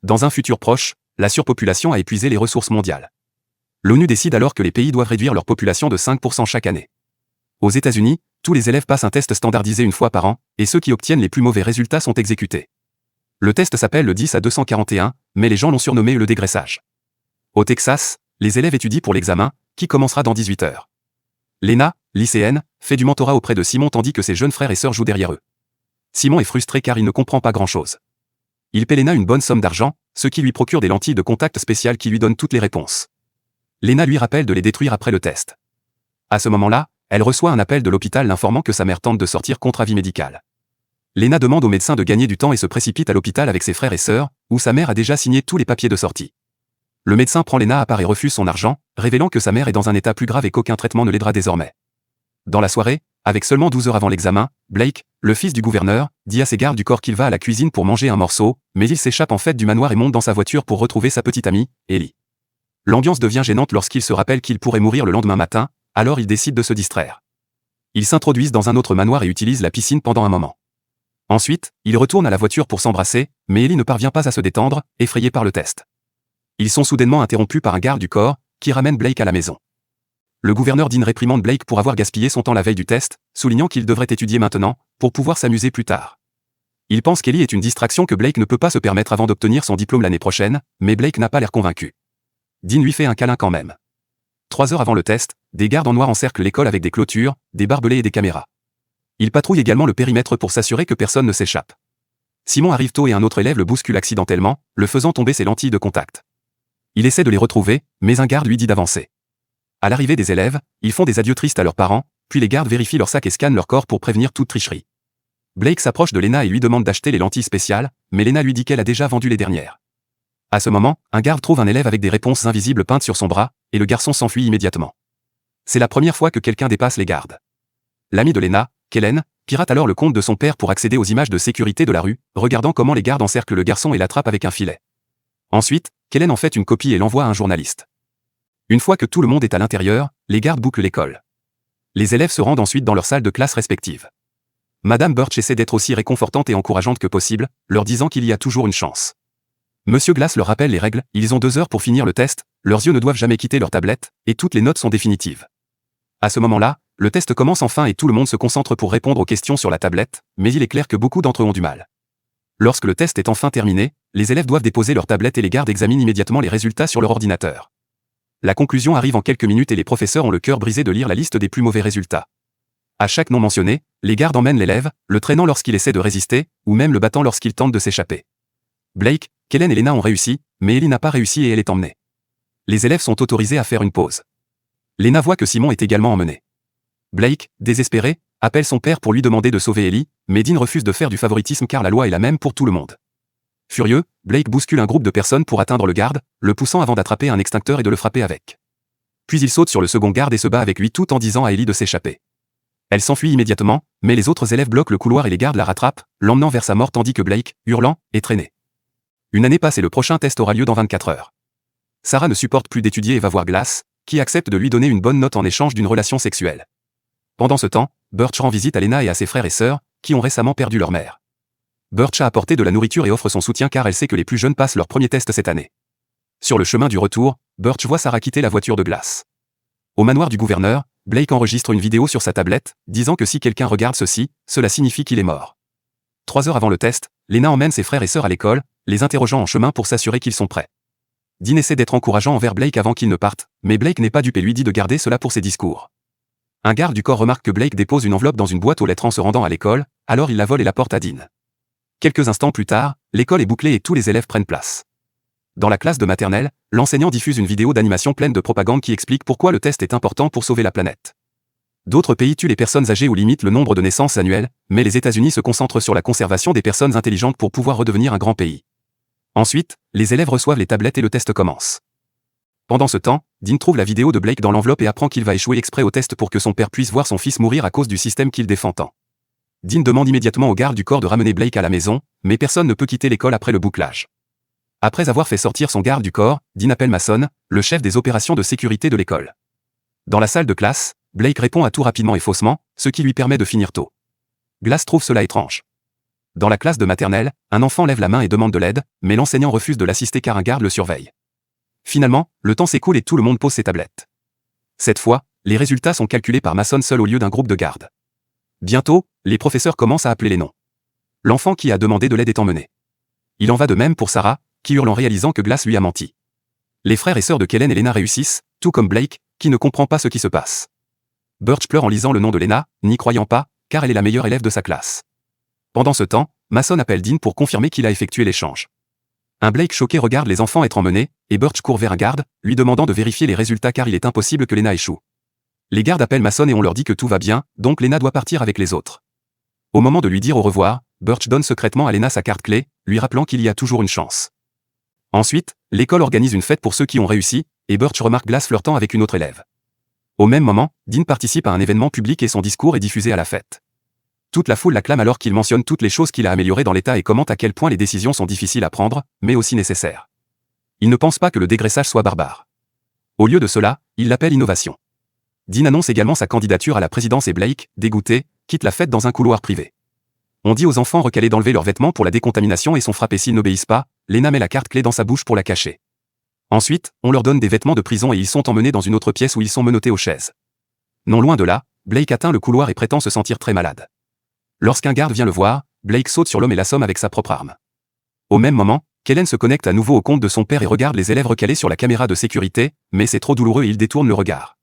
Dans un futur proche, la surpopulation a épuisé les ressources mondiales. L'ONU décide alors que les pays doivent réduire leur population de 5% chaque année. Aux États-Unis, tous les élèves passent un test standardisé une fois par an, et ceux qui obtiennent les plus mauvais résultats sont exécutés. Le test s'appelle le 10 à 241, mais les gens l'ont surnommé le dégraissage. Au Texas, les élèves étudient pour l'examen, qui commencera dans 18 heures. Lena, lycéenne, fait du mentorat auprès de Simon tandis que ses jeunes frères et sœurs jouent derrière eux. Simon est frustré car il ne comprend pas grand-chose. Il paie Lena une bonne somme d'argent, ce qui lui procure des lentilles de contact spéciales qui lui donnent toutes les réponses. Lena lui rappelle de les détruire après le test. À ce moment-là, elle reçoit un appel de l'hôpital l'informant que sa mère tente de sortir contre avis médical. Lena demande au médecin de gagner du temps et se précipite à l'hôpital avec ses frères et sœurs, où sa mère a déjà signé tous les papiers de sortie. Le médecin prend Lena à part et refuse son argent, révélant que sa mère est dans un état plus grave et qu'aucun traitement ne l'aidera désormais. Dans la soirée, avec seulement 12 heures avant l'examen, Blake, le fils du gouverneur, dit à ses gardes du corps qu'il va à la cuisine pour manger un morceau, mais il s'échappe en fait du manoir et monte dans sa voiture pour retrouver sa petite amie, Ellie. L'ambiance devient gênante lorsqu'il se rappelle qu'il pourrait mourir le lendemain matin, alors il décide de se distraire. Ils s'introduisent dans un autre manoir et utilisent la piscine pendant un moment. Ensuite, ils retournent à la voiture pour s'embrasser, mais Ellie ne parvient pas à se détendre, effrayée par le test. Ils sont soudainement interrompus par un garde du corps, qui ramène Blake à la maison. Le gouverneur Dean réprimande Blake pour avoir gaspillé son temps la veille du test, soulignant qu'il devrait étudier maintenant, pour pouvoir s'amuser plus tard. Il pense qu'Ellie est une distraction que Blake ne peut pas se permettre avant d'obtenir son diplôme l'année prochaine, mais Blake n'a pas l'air convaincu. Dean lui fait un câlin quand même. 3 heures avant le test, des gardes en noir encerclent l'école avec des clôtures, des barbelés et des caméras. Ils patrouillent également le périmètre pour s'assurer que personne ne s'échappe. Simon arrive tôt et un autre élève le bouscule accidentellement, le faisant tomber ses lentilles de contact. Il essaie de les retrouver, mais un garde lui dit d'avancer. À l'arrivée des élèves, ils font des adieux tristes à leurs parents, puis les gardes vérifient leur sac et scannent leur corps pour prévenir toute tricherie. Blake s'approche de Lena et lui demande d'acheter les lentilles spéciales, mais Lena lui dit qu'elle a déjà vendu les dernières. À ce moment, un garde trouve un élève avec des réponses invisibles peintes sur son bras, et le garçon s'enfuit immédiatement. C'est la première fois que quelqu'un dépasse les gardes. L'ami de Lena, Kellen, pirate alors le compte de son père pour accéder aux images de sécurité de la rue, regardant comment les gardes encerclent le garçon et l'attrapent avec un filet. Ensuite, Kellen en fait une copie et l'envoie à un journaliste. Une fois que tout le monde est à l'intérieur, les gardes bouclent l'école. Les élèves se rendent ensuite dans leurs salles de classe respectives. Madame Birch essaie d'être aussi réconfortante et encourageante que possible, leur disant qu'il y a toujours une chance. Monsieur Glass leur rappelle les règles, ils ont 2 heures pour finir le test, leurs yeux ne doivent jamais quitter leur tablette, et toutes les notes sont définitives. À ce moment-là, le test commence enfin et tout le monde se concentre pour répondre aux questions sur la tablette, mais il est clair que beaucoup d'entre eux ont du mal. Lorsque le test est enfin terminé, les élèves doivent déposer leur tablette et les gardes examinent immédiatement les résultats sur leur ordinateur. La conclusion arrive en quelques minutes et les professeurs ont le cœur brisé de lire la liste des plus mauvais résultats. À chaque nom mentionné, les gardes emmènent l'élève, le traînant lorsqu'il essaie de résister, ou même le battant lorsqu'il tente de s'échapper. Blake, Kellen et Lena ont réussi, mais Ellie n'a pas réussi et elle est emmenée. Les élèves sont autorisés à faire une pause. Lena voit que Simon est également emmené. Blake, désespéré, appelle son père pour lui demander de sauver Ellie, mais Dean refuse de faire du favoritisme car la loi est la même pour tout le monde. Furieux, Blake bouscule un groupe de personnes pour atteindre le garde, le poussant avant d'attraper un extincteur et de le frapper avec. Puis il saute sur le second garde et se bat avec lui tout en disant à Ellie de s'échapper. Elle s'enfuit immédiatement, mais les autres élèves bloquent le couloir et les gardes la rattrapent, l'emmenant vers sa mort tandis que Blake, hurlant, est traîné. Une année passe et le prochain test aura lieu dans 24 heures. Sarah ne supporte plus d'étudier et va voir Glass, qui accepte de lui donner une bonne note en échange d'une relation sexuelle. Pendant ce temps, Birch rend visite à Lena et à ses frères et sœurs, qui ont récemment perdu leur mère. Birch a apporté de la nourriture et offre son soutien car elle sait que les plus jeunes passent leur premier test cette année. Sur le chemin du retour, Birch voit Sarah quitter la voiture de Glass. Au manoir du gouverneur, Blake enregistre une vidéo sur sa tablette, disant que si quelqu'un regarde ceci, cela signifie qu'il est mort. 3 heures avant le test, Lena emmène ses frères et sœurs à l'école, les interrogeant en chemin pour s'assurer qu'ils sont prêts. Dean essaie d'être encourageant envers Blake avant qu'il ne parte, mais Blake n'est pas dupe et lui dit de garder cela pour ses discours. Un garde du corps remarque que Blake dépose une enveloppe dans une boîte aux lettres en se rendant à l'école, alors il la vole et la porte à Dean. Quelques instants plus tard, l'école est bouclée et tous les élèves prennent place. Dans la classe de maternelle, l'enseignant diffuse une vidéo d'animation pleine de propagande qui explique pourquoi le test est important pour sauver la planète. D'autres pays tuent les personnes âgées ou limitent le nombre de naissances annuelles, mais les États-Unis se concentrent sur la conservation des personnes intelligentes pour pouvoir redevenir un grand pays. Ensuite, les élèves reçoivent les tablettes et le test commence. Pendant ce temps, Dean trouve la vidéo de Blake dans l'enveloppe et apprend qu'il va échouer exprès au test pour que son père puisse voir son fils mourir à cause du système qu'il défend tant. Dean demande immédiatement au garde du corps de ramener Blake à la maison, mais personne ne peut quitter l'école après le bouclage. Après avoir fait sortir son garde du corps, Dean appelle Mason, le chef des opérations de sécurité de l'école. Dans la salle de classe, Blake répond à tout rapidement et faussement, ce qui lui permet de finir tôt. Glass trouve cela étrange. Dans la classe de maternelle, un enfant lève la main et demande de l'aide, mais l'enseignant refuse de l'assister car un garde le surveille. Finalement, le temps s'écoule et tout le monde pose ses tablettes. Cette fois, les résultats sont calculés par Mason seul au lieu d'un groupe de gardes. Bientôt, les professeurs commencent à appeler les noms. L'enfant qui a demandé de l'aide est emmené. Il en va de même pour Sarah, qui hurle en réalisant que Glass lui a menti. Les frères et sœurs de Kellen et Lena réussissent, tout comme Blake, qui ne comprend pas ce qui se passe. Birch pleure en lisant le nom de Lena, n'y croyant pas, car elle est la meilleure élève de sa classe. Pendant ce temps, Mason appelle Dean pour confirmer qu'il a effectué l'échange. Un Blake choqué regarde les enfants être emmenés, et Birch court vers un garde, lui demandant de vérifier les résultats car il est impossible que Lena échoue. Les gardes appellent Mason et on leur dit que tout va bien, donc Lena doit partir avec les autres. Au moment de lui dire au revoir, Birch donne secrètement à Lena sa carte clé, lui rappelant qu'il y a toujours une chance. Ensuite, l'école organise une fête pour ceux qui ont réussi, et Birch remarque Glass flirtant avec une autre élève. Au même moment, Dean participe à un événement public et son discours est diffusé à la fête. Toute la foule l'acclame alors qu'il mentionne toutes les choses qu'il a améliorées dans l'état et commente à quel point les décisions sont difficiles à prendre, mais aussi nécessaires. Il ne pense pas que le dégraissage soit barbare. Au lieu de cela, il l'appelle innovation. Dean annonce également sa candidature à la présidence et Blake, dégoûté, quitte la fête dans un couloir privé. On dit aux enfants recalés d'enlever leurs vêtements pour la décontamination et sont frappés s'ils n'obéissent pas, Lena met la carte clé dans sa bouche pour la cacher. Ensuite, on leur donne des vêtements de prison et ils sont emmenés dans une autre pièce où ils sont menottés aux chaises. Non loin de là, Blake atteint le couloir et prétend se sentir très malade. Lorsqu'un garde vient le voir, Blake saute sur l'homme et l'assomme avec sa propre arme. Au même moment, Kellen se connecte à nouveau au compte de son père et regarde les élèves recalés sur la caméra de sécurité, mais c'est trop douloureux et il détourne le regard.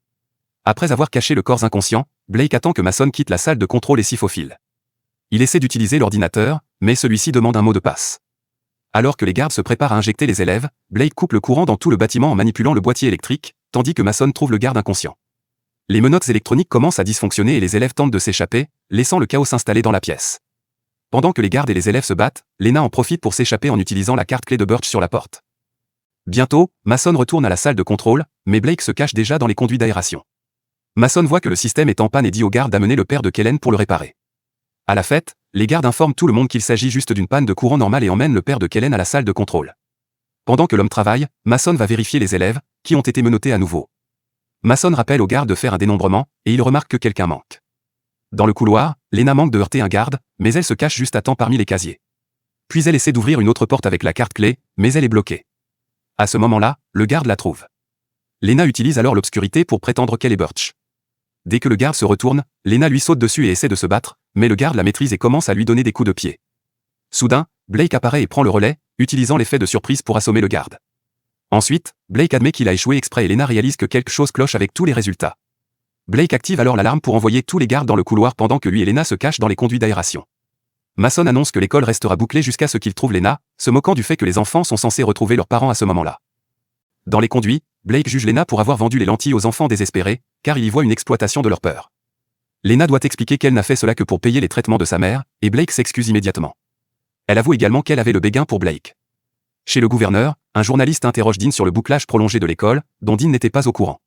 Après avoir caché le corps inconscient, Blake attend que Mason quitte la salle de contrôle et s'y faufile. Il essaie d'utiliser l'ordinateur, mais celui-ci demande un mot de passe. Alors que les gardes se préparent à injecter les élèves, Blake coupe le courant dans tout le bâtiment en manipulant le boîtier électrique, tandis que Mason trouve le garde inconscient. Les menottes électroniques commencent à dysfonctionner et les élèves tentent de s'échapper, laissant le chaos s'installer dans la pièce. Pendant que les gardes et les élèves se battent, Lena en profite pour s'échapper en utilisant la carte clé de Birch sur la porte. Bientôt, Mason retourne à la salle de contrôle, mais Blake se cache déjà dans les conduits d'aération. Mason voit que le système est en panne et dit aux gardes d'amener le père de Kellen pour le réparer. À la fête, les gardes informent tout le monde qu'il s'agit juste d'une panne de courant normale et emmènent le père de Kellen à la salle de contrôle. Pendant que l'homme travaille, Mason va vérifier les élèves, qui ont été menottés à nouveau. Mason rappelle aux gardes de faire un dénombrement, et il remarque que quelqu'un manque. Dans le couloir, Lena manque de heurter un garde, mais elle se cache juste à temps parmi les casiers. Puis elle essaie d'ouvrir une autre porte avec la carte clé, mais elle est bloquée. À ce moment-là, le garde la trouve. Lena utilise alors l'obscurité pour prétendre qu'elle est Birch. Dès que le garde se retourne, Lena lui saute dessus et essaie de se battre, mais le garde la maîtrise et commence à lui donner des coups de pied. Soudain, Blake apparaît et prend le relais, utilisant l'effet de surprise pour assommer le garde. Ensuite, Blake admet qu'il a échoué exprès et Lena réalise que quelque chose cloche avec tous les résultats. Blake active alors l'alarme pour envoyer tous les gardes dans le couloir pendant que lui et Lena se cachent dans les conduits d'aération. Mason annonce que l'école restera bouclée jusqu'à ce qu'il trouve Lena, se moquant du fait que les enfants sont censés retrouver leurs parents à ce moment-là. Dans les conduits, Blake juge Lena pour avoir vendu les lentilles aux enfants désespérés, car il y voit une exploitation de leur peur. Lena doit expliquer qu'elle n'a fait cela que pour payer les traitements de sa mère, et Blake s'excuse immédiatement. Elle avoue également qu'elle avait le béguin pour Blake. Chez le gouverneur, un journaliste interroge Dean sur le bouclage prolongé de l'école, dont Dean n'était pas au courant.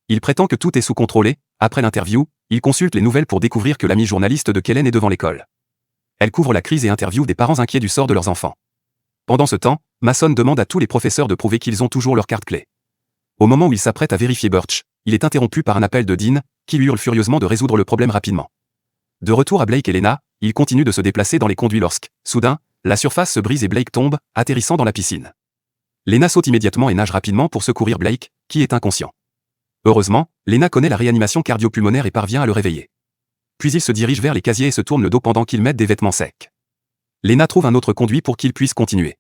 Il prétend que tout est sous contrôle et, après l'interview, il consulte les nouvelles pour découvrir que l'ami journaliste de Kellen est devant l'école. Elle couvre la crise et interviewe des parents inquiets du sort de leurs enfants. Pendant ce temps, Mason demande à tous les professeurs de prouver qu'ils ont toujours leur carte clé. Au moment où il s'apprête à vérifier Birch, il est interrompu par un appel de Dean, qui lui hurle furieusement de résoudre le problème rapidement. De retour à Blake et Lena, il continue de se déplacer dans les conduits lorsque, soudain, la surface se brise et Blake tombe, atterrissant dans la piscine. Lena saute immédiatement et nage rapidement pour secourir Blake, qui est inconscient. Heureusement, Lena connaît la réanimation cardio-pulmonaire et parvient à le réveiller. Puis il se dirige vers les casiers et se tourne le dos pendant qu'ils mettent des vêtements secs. Lena trouve un autre conduit pour qu'il puisse continuer.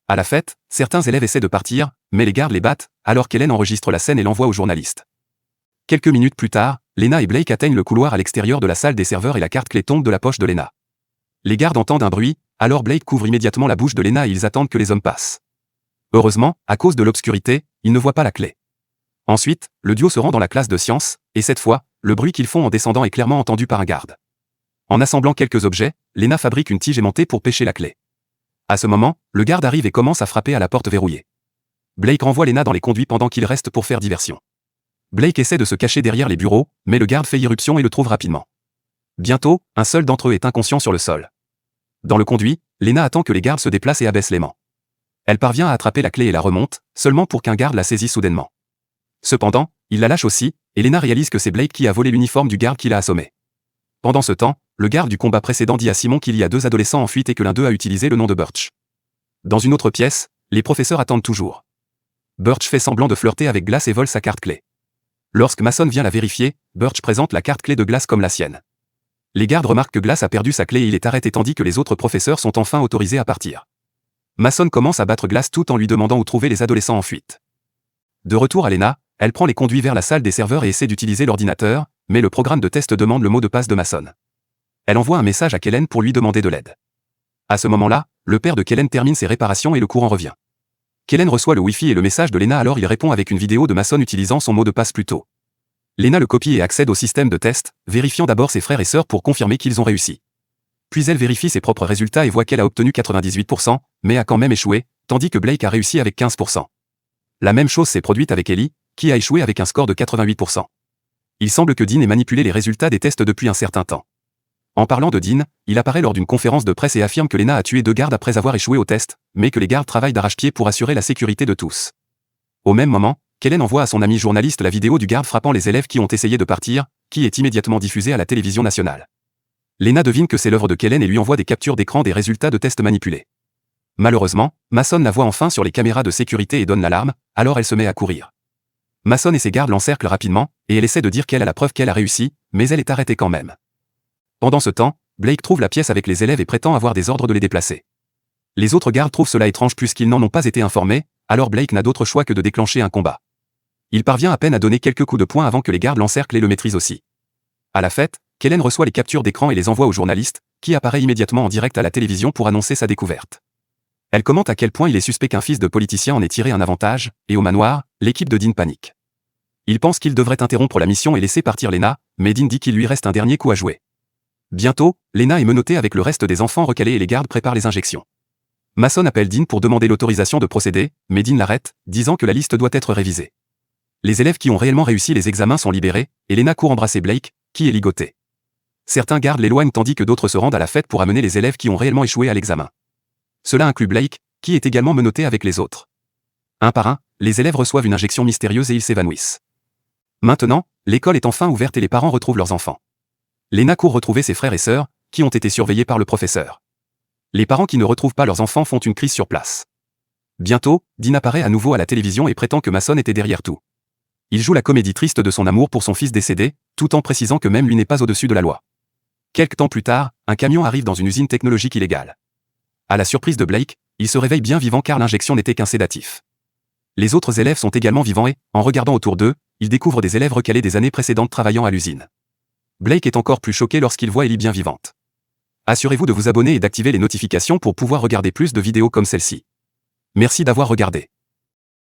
À la fête, certains élèves essaient de partir, mais les gardes les battent, alors qu'Hélène enregistre la scène et l'envoie aux journalistes. Quelques minutes plus tard, Lena et Blake atteignent le couloir à l'extérieur de la salle des serveurs et la carte clé tombe de la poche de Lena. Les gardes entendent un bruit, alors Blake couvre immédiatement la bouche de Lena et ils attendent que les hommes passent. Heureusement, à cause de l'obscurité, ils ne voient pas la clé. Ensuite, le duo se rend dans la classe de sciences, et cette fois, le bruit qu'ils font en descendant est clairement entendu par un garde. En assemblant quelques objets, Lena fabrique une tige aimantée pour pêcher la clé. À ce moment, le garde arrive et commence à frapper à la porte verrouillée. Blake renvoie Lena dans les conduits pendant qu'il reste pour faire diversion. Blake essaie de se cacher derrière les bureaux, mais le garde fait irruption et le trouve rapidement. Bientôt, un seul d'entre eux est inconscient sur le sol. Dans le conduit, Lena attend que les gardes se déplacent et abaissent l'aimant. Elle parvient à attraper la clé et la remonte, seulement pour qu'un garde la saisisse soudainement. Cependant, il la lâche aussi, et Lena réalise que c'est Blake qui a volé l'uniforme du garde qui l'a assommé. Pendant ce temps, le garde du combat précédent dit à Simon qu'il y a 2 adolescents en fuite et que l'un d'eux a utilisé le nom de Birch. Dans une autre pièce, les professeurs attendent toujours. Birch fait semblant de flirter avec Glass et vole sa carte clé. Lorsque Mason vient la vérifier, Birch présente la carte clé de Glass comme la sienne. Les gardes remarquent que Glass a perdu sa clé et il est arrêté tandis que les autres professeurs sont enfin autorisés à partir. Mason commence à battre Glass tout en lui demandant où trouver les adolescents en fuite. De retour à Lena, elle prend les conduits vers la salle des serveurs et essaie d'utiliser l'ordinateur, mais le programme de test demande le mot de passe de Mason. Elle envoie un message à Kellen pour lui demander de l'aide. À ce moment-là, le père de Kellen termine ses réparations et le courant revient. Kellen reçoit le Wi-Fi et le message de Lena, alors il répond avec une vidéo de Mason utilisant son mot de passe plus tôt. Lena le copie et accède au système de test, vérifiant d'abord ses frères et sœurs pour confirmer qu'ils ont réussi. Puis elle vérifie ses propres résultats et voit qu'elle a obtenu 98%, mais a quand même échoué, tandis que Blake a réussi avec 15%. La même chose s'est produite avec Ellie, qui a échoué avec un score de 88%. Il semble que Dean ait manipulé les résultats des tests depuis un certain temps. En parlant de Dean, il apparaît lors d'une conférence de presse et affirme que Lena a tué 2 gardes après avoir échoué au test, mais que les gardes travaillent d'arrache-pied pour assurer la sécurité de tous. Au même moment, Kellen envoie à son ami journaliste la vidéo du garde frappant les élèves qui ont essayé de partir, qui est immédiatement diffusée à la télévision nationale. Lena devine que c'est l'œuvre de Kellen et lui envoie des captures d'écran des résultats de tests manipulés. Malheureusement, Mason la voit enfin sur les caméras de sécurité et donne l'alarme, alors elle se met à courir. Mason et ses gardes l'encerclent rapidement, et elle essaie de dire qu'elle a la preuve qu'elle a réussi, mais elle est arrêtée quand même. Pendant ce temps, Blake trouve la pièce avec les élèves et prétend avoir des ordres de les déplacer. Les autres gardes trouvent cela étrange puisqu'ils n'en ont pas été informés, alors Blake n'a d'autre choix que de déclencher un combat. Il parvient à peine à donner quelques coups de poing avant que les gardes l'encerclent et le maîtrisent aussi. À la fête, Kellen reçoit les captures d'écran et les envoie au journaliste, qui apparaît immédiatement en direct à la télévision pour annoncer sa découverte. Elle commente à quel point il est suspect qu'un fils de politicien en ait tiré un avantage, et au manoir, l'équipe de Dean panique. Il pense qu'il devrait interrompre la mission et laisser partir Lena, mais Dean dit qu'il lui reste un dernier coup à jouer. Bientôt, Lena est menottée avec le reste des enfants recalés et les gardes préparent les injections. Mason appelle Dean pour demander l'autorisation de procéder, mais Dean l'arrête, disant que la liste doit être révisée. Les élèves qui ont réellement réussi les examens sont libérés, et Lena court embrasser Blake, qui est ligoté. Certains gardes l'éloignent tandis que d'autres se rendent à la fête pour amener les élèves qui ont réellement échoué à l'examen. Cela inclut Blake, qui est également menotté avec les autres. Un par un, les élèves reçoivent une injection mystérieuse et ils s'évanouissent. Maintenant, l'école est enfin ouverte et les parents retrouvent leurs enfants. Lena court retrouver ses frères et sœurs, qui ont été surveillés par le professeur. Les parents qui ne retrouvent pas leurs enfants font une crise sur place. Bientôt, Dean apparaît à nouveau à la télévision et prétend que Mason était derrière tout. Il joue la comédie triste de son amour pour son fils décédé, tout en précisant que même lui n'est pas au-dessus de la loi. Quelque temps plus tard, un camion arrive dans une usine technologique illégale. À la surprise de Blake, il se réveille bien vivant car l'injection n'était qu'un sédatif. Les autres élèves sont également vivants et, en regardant autour d'eux, ils découvrent des élèves recalés des années précédentes travaillant à l'usine. Blake est encore plus choqué lorsqu'il voit Ellie bien vivante. Assurez-vous de vous abonner et d'activer les notifications pour pouvoir regarder plus de vidéos comme celle-ci. Merci d'avoir regardé.